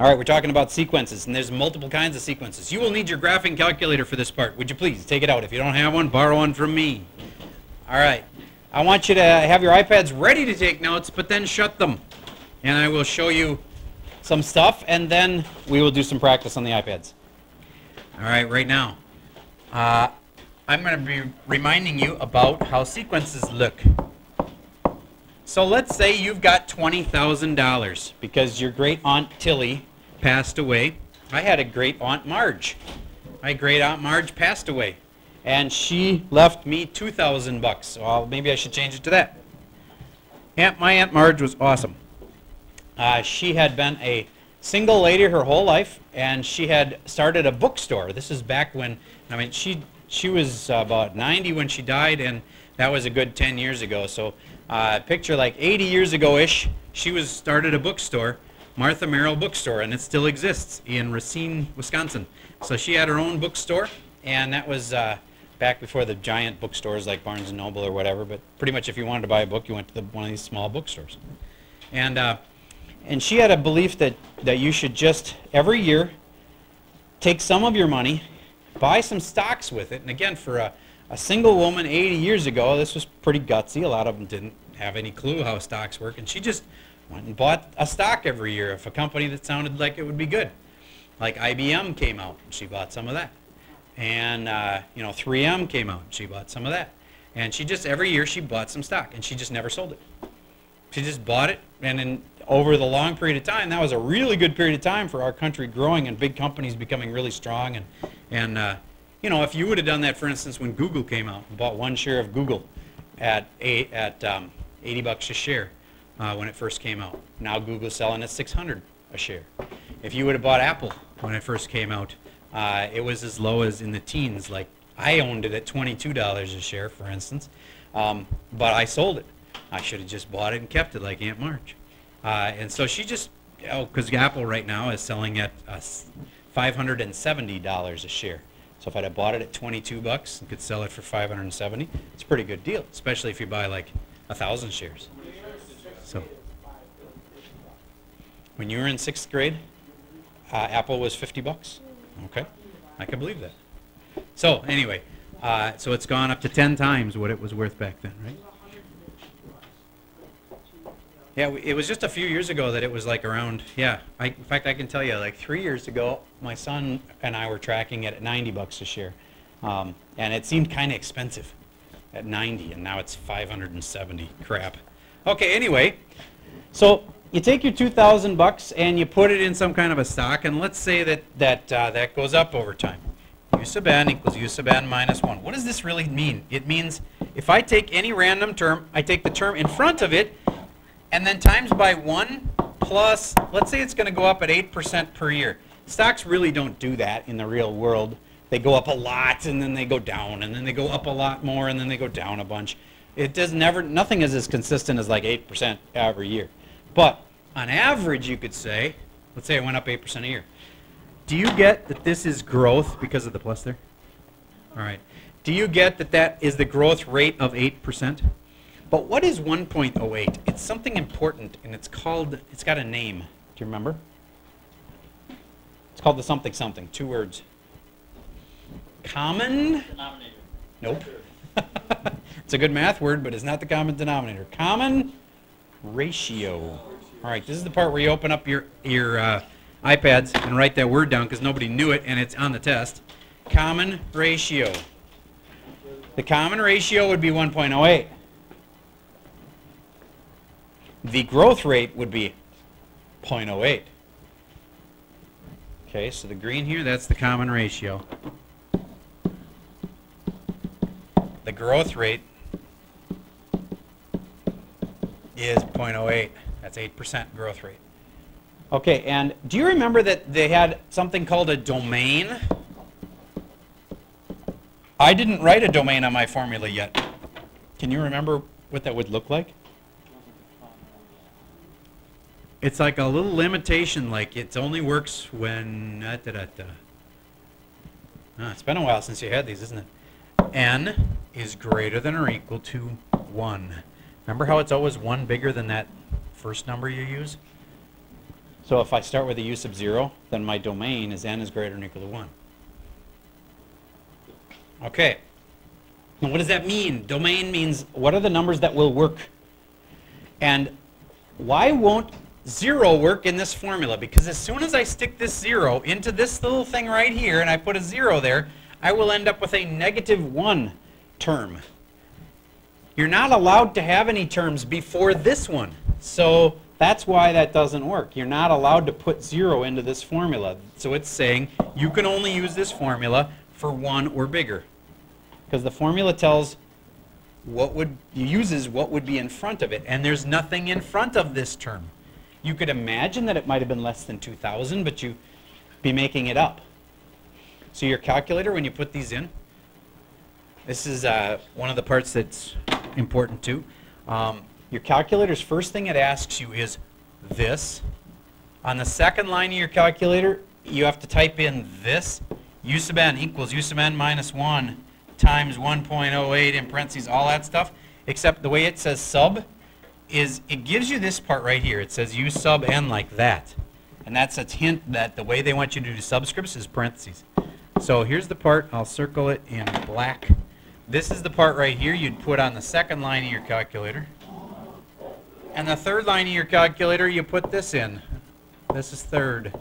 All right, we're talking about sequences, and there's multiple kinds of sequences. You will need your graphing calculator for this part. Would you please take it out? If you don't have one, borrow one from me. All right. I want you to have your iPads ready to take notes, but then shut them. And I will show you some stuff, and then we will do some practice on the iPads. All right, right now, I'm going to be reminding you about how sequences look. So let's say you've got $20,000 because your great Aunt Tilly passed away. I had a great Aunt Marge. My great Aunt Marge passed away, and she left me $2,000. So maybe I should change it to that. My Aunt Marge was awesome. She had been a single lady her whole life, and she had started a bookstore. This is back when, I mean, she was about 90 when she died, and that was a good 10 years ago. So picture like 80 years ago-ish, she started a bookstore, Martha Merrill Bookstore, and it still exists in Racine, Wisconsin. So she had her own bookstore, and that was back before the giant bookstores like Barnes & Noble or whatever, but pretty much if you wanted to buy a book, you went to one of these small bookstores. And she had a belief that you should just, every year, take some of your money, buy some stocks with it. And again, for a single woman 80 years ago, this was pretty gutsy. A lot of them didn't have any clue how stocks work. And she just went and bought a stock every year of a company that sounded like it would be good. Like IBM came out, and she bought some of that. And 3M came out, and she bought some of that. And she just, every year, she bought some stock, and she just never sold it. She just bought it, and then over the long period of time, that was a really good period of time for our country growing and big companies becoming really strong. And if you would have done that, for instance, when Google came out and bought one share of Google at $80 a share when it first came out. Now Google's selling at $600 a share. If you would have bought Apple when it first came out, it was as low as in the teens. Like I owned it at $22 a share, for instance, but I sold it. I should have just bought it and kept it like Aunt Marge. And so she just, because Apple right now is selling at $570 a share. So if I'd have bought it at 22 bucks and could sell it for 570, it's a pretty good deal, especially if you buy like 1,000 shares. So when you were in 6th grade, Apple was 50 bucks. Okay, I can believe that. So anyway, so it's gone up to 10 times what it was worth back then, right? Yeah, it was just a few years ago that it was like around, yeah. In fact, I can tell you, like 3 years ago, my son and I were tracking it at 90 bucks a share. And it seemed kind of expensive at 90, and now it's 570. Crap. Okay, anyway, so you take your 2,000 bucks and you put it in some kind of a stock, and let's say that goes up over time. U sub n equals U sub n minus 1. What does this really mean? It means if I take any random term, I take the term in front of it, and then times by 1 plus, let's say it's going to go up at 8% per year. Stocks really don't do that in the real world. They go up a lot, and then they go down, and then they go up a lot more, and then they go down a bunch. It does never, nothing is as consistent as like 8% every year. But on average, you could say, let's say it went up 8% a year. Do you get that this is growth because of the plus there? All right. Do you get that that is the growth rate of 8%? But what is 1.08? It's something important, and it's got a name. Do you remember? It's called the something something, 2 words. Common? Denominator. Nope. It's a good math word, but it's not the common denominator. Common ratio. All right, this is the part where you open up your iPads and write that word down because nobody knew it, and it's on the test. Common ratio. The common ratio would be 1.08. The growth rate would be 0.08. Okay, so the green here, that's the common ratio. The growth rate is 0.08. That's 8% growth rate. Okay, and do you remember that they had something called a domain? I didn't write a domain on my formula yet. Can you remember what that would look like? It's like a little limitation, like it only works when... it's been a while since you had these, isn't it? N is greater than or equal to 1. Remember how it's always 1 bigger than that first number you use? So if I start with a u sub 0, then my domain is n is greater than or equal to 1. Okay. Now what does that mean? Domain means what are the numbers that will work? And why won't 0 work in this formula? Because as soon as I stick this 0 into this little thing right here and I put a 0 there, I will end up with a -1 term. You're not allowed to have any terms before this one. So that's why that doesn't work. You're not allowed to put 0 into this formula. So it's saying you can only use this formula for 1 or bigger. Because the formula tells uses what would be in front of it. And there's nothing in front of this term. You could imagine that it might have been less than 2,000, but you'd be making it up. So your calculator, when you put these in, this is one of the parts that's important too. Your calculator's first thing it asks you is this. On the second line of your calculator, you have to type in this. U sub n equals u sub n minus 1 times 1.08 in parentheses, all that stuff. Except the way it says sub is it gives you this part right here. It says u sub n like that. And that's a hint that the way they want you to do subscripts is parentheses. So here's the part. I'll circle it in black. This is the part right here you'd put on the second line of your calculator. And the third line of your calculator, you put this in. This is third.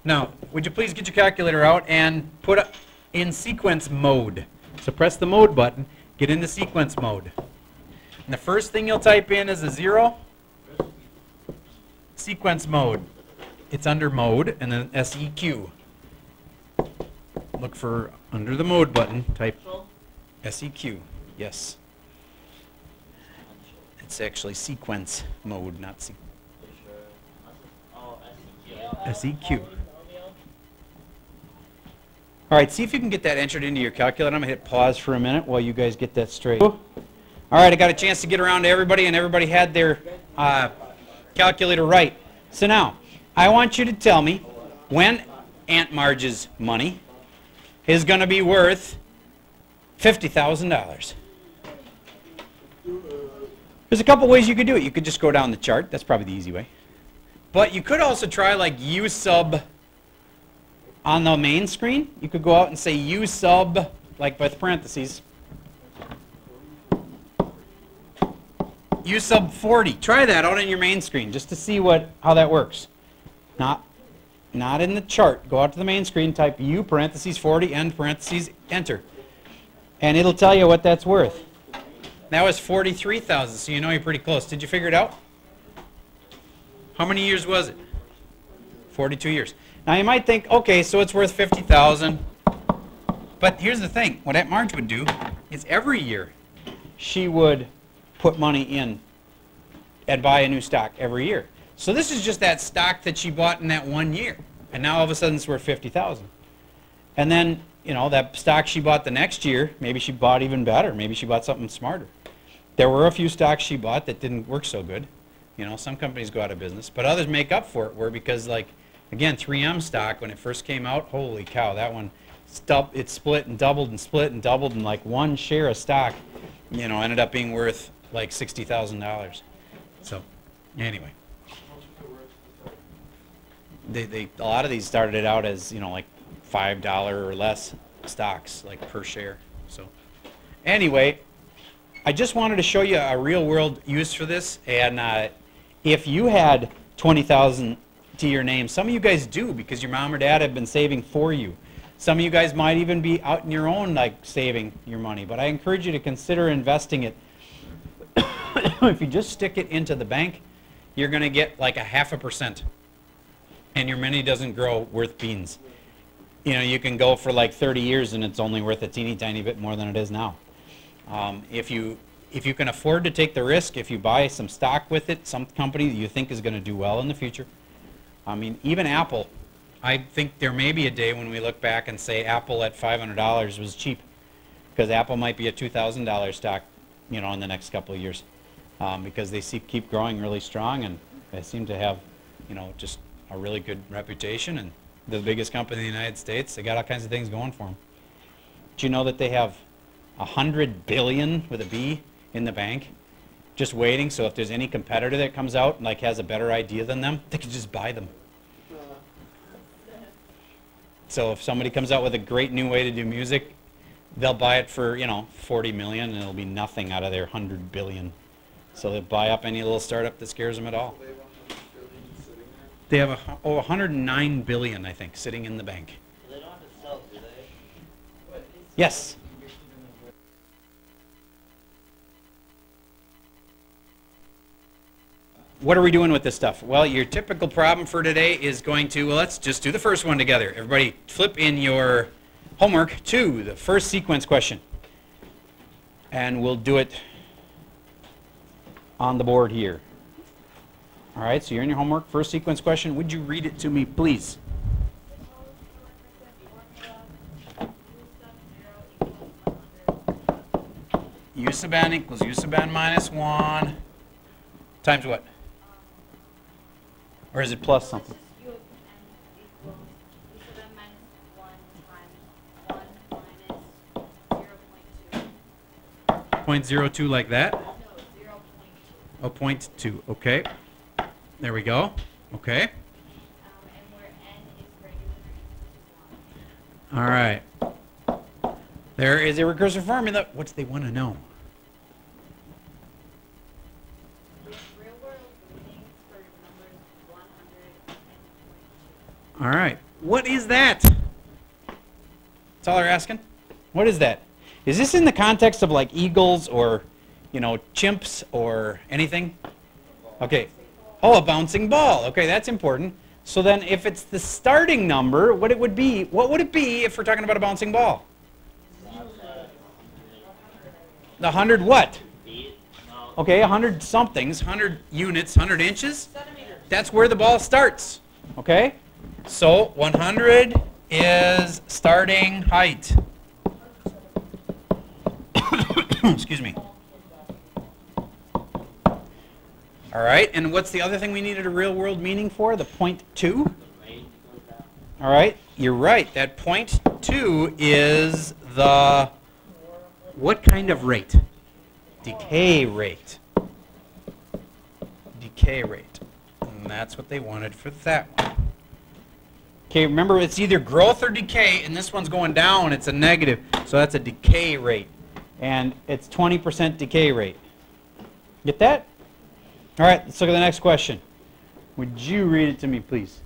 Now, would you please get your calculator out and put it in sequence mode. So press the mode button, get into sequence mode. And the first thing you'll type in is a 0. Sequence mode. It's under mode and then SEQ. Look for under the mode button, type SEQ. Yes. It's actually sequence mode, not SEQ. All right, see if you can get that entered into your calculator. I'm going to hit pause for a minute while you guys get that straight. All right, I got a chance to get around to everybody, and everybody had their calculator right. So now, I want you to tell me when Aunt Marge's money is going to be worth $50,000. There's a couple ways you could do it. You could just go down the chart. That's probably the easy way. But you could also try like U sub on the main screen. You could go out and say U sub, like with parentheses, U sub 40. Try that out on your main screen just to see how that works. Not in the chart. Go out to the main screen, type U parentheses 40, end parentheses, enter. And it'll tell you what that's worth. That was 43,000, so you know you're pretty close. Did you figure it out? How many years was it? 42 years. Now you might think, okay, so it's worth 50,000. But here's the thing. What Aunt Marge would do is every year she would put money in and buy a new stock every year. So this is just that stock that she bought in that one year. And now all of a sudden it's worth 50,000. And then, you know, that stock she bought the next year, maybe she bought even better. Maybe she bought something smarter. There were a few stocks she bought that didn't work so good. You know, some companies go out of business, but others make up for it because, like, again, 3M stock, when it first came out, holy cow, that one, it split and doubled and split and doubled, and like one share of stock, you know, ended up being worth like $60,000. So, anyway. A lot of these started out as, you know, like $5 or less stocks, like per share. So, anyway, I just wanted to show you a real world use for this, and if you had 20,000 to your name, some of you guys do because your mom or dad have been saving for you. Some of you guys might even be out in your own, like, saving your money, but I encourage you to consider investing it. If you just stick it into the bank, you're going to get like 0.5%, and your money doesn't grow worth beans. You know, you can go for like 30 years and it's only worth a teeny tiny bit more than it is now. If you can afford to take the risk, if you buy some stock with it, some company that you think is going to do well in the future. I mean, even Apple, I think there may be a day when we look back and say Apple at $500 was cheap, because Apple might be a $2,000 stock, you know, in the next couple of years, because they keep growing really strong, and they seem to have, you know, just a really good reputation, and they're the biggest company in the United States. They got all kinds of things going for them. Do you know that they have 100 billion with a B in the bank, just waiting? So if there's any competitor that comes out and like has a better idea than them, they can just buy them. So if somebody comes out with a great new way to do music, they'll buy it for, you know, 40 million, and it'll be nothing out of their 100 billion. So they'll buy up any little startup that scares them at all. They have 109 billion, I think, sitting in the bank. They don't have to sell, do they? Yes. What are we doing with this stuff? Well, your typical problem for today is going to, well, let's just do the first one together. Everybody flip in your homework to the first sequence question. And we'll do it on the board here. All right, so you're in your homework. First sequence question. Would you read it to me, please? U sub n equals U sub n minus 1 times what? Or is it plus something? U of n equals U sub n minus 1 times 1 minus 0.2. 0.02 like that? No, 0.2. Oh, 0.2. Okay. There we go. Okay. And where n is greater than or equal to 1. All right. There is a recursive formula. What do they want to know? With real world meanings for numbers 100 and 22. All right. What is that? That's all they're asking? What is that? Is this in the context of like eagles or, you know, chimps or anything? Okay. Oh, a bouncing ball. Okay, that's important. So then if it's the starting number, what would it be if we're talking about a bouncing ball? The 100 what? Okay, 100 somethings, 100 units, 100 inches. That's where the ball starts. Okay? So 100 is starting height. Excuse me. All right, and what's the other thing we needed a real world meaning for? The 0.2? All right, you're right. That 0.2 is the what kind of rate? Decay rate. Decay rate. And that's what they wanted for that one. Okay, remember it's either growth or decay, and this one's going down, it's a negative. So that's a decay rate. And it's 20% decay rate. Get that? All right, let's look at the next question. Would you read it to me, please?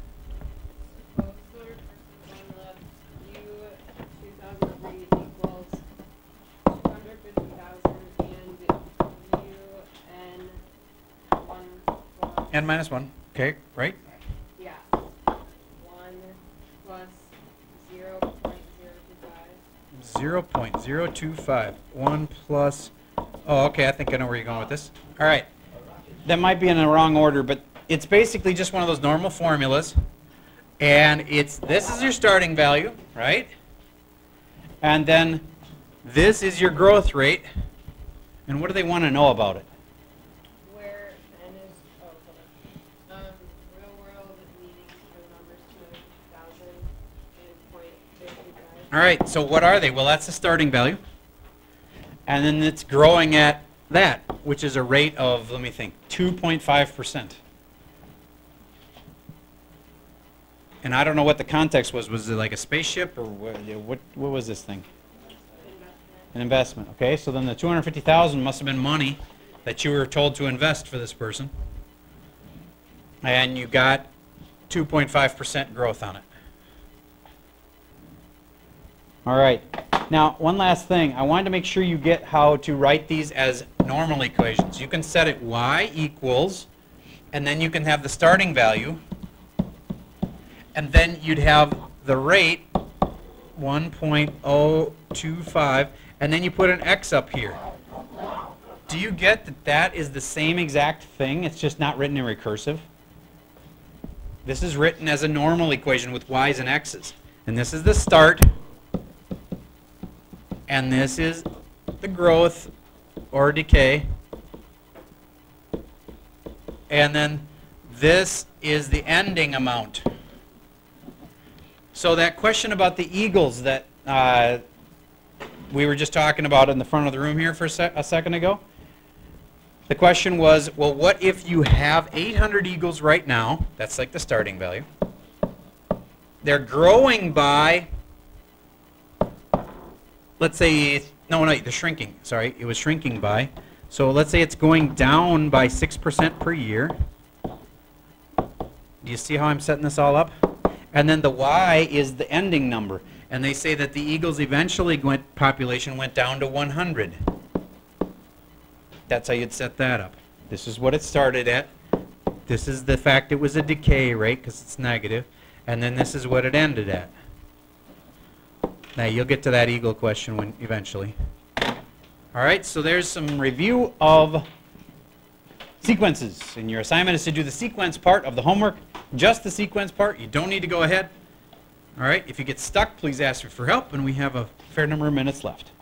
N minus 1. Okay, right? Yeah. 1 plus 0.025. 0.025. 1 plus... Oh, okay, I think I know where you're going with this. All right. That might be in the wrong order, but it's basically just one of those normal formulas. And this is your starting value, right? And then this is your growth rate. And what do they want to know about it? Where n is, real world meanings for numbers 200,000 and 0.025. All right, so what are they? Well, that's the starting value. And then it's growing at that, which is a rate of, let me think, 2.5%. And I don't know what the context was. Was it like a spaceship or what was this thing? An investment. Okay, so then the 250,000 must have been money that you were told to invest for this person. And you got 2.5% growth on it. All right. Now, one last thing. I wanted to make sure you get how to write these as normal equations. You can set it y equals, and then you can have the starting value, and then you'd have the rate 1.025, and then you put an x up here. Do you get that that is the same exact thing? It's just not written in recursive. This is written as a normal equation with y's and x's. And this is the start. And this is the growth or decay. And then this is the ending amount. So that question about the eagles that we were just talking about in the front of the room here for a second ago, the question was, well, what if you have 800 eagles right now? That's like the starting value. they're growing by, let's say, no, they're shrinking. Sorry, it was shrinking by. So let's say it's going down by 6% per year. Do you see how I'm setting this all up? And then the Y is the ending number. And they say that the eagles eventually population went down to 100. That's how you'd set that up. This is what it started at. This is the fact it was a decay rate because it's negative. And then this is what it ended at. Now you'll get to that eagle question when eventually. All right, so there's some review of sequences. And your assignment is to do the sequence part of the homework. Just the sequence part. You don't need to go ahead. All right, if you get stuck, please ask for help, and we have a fair number of minutes left.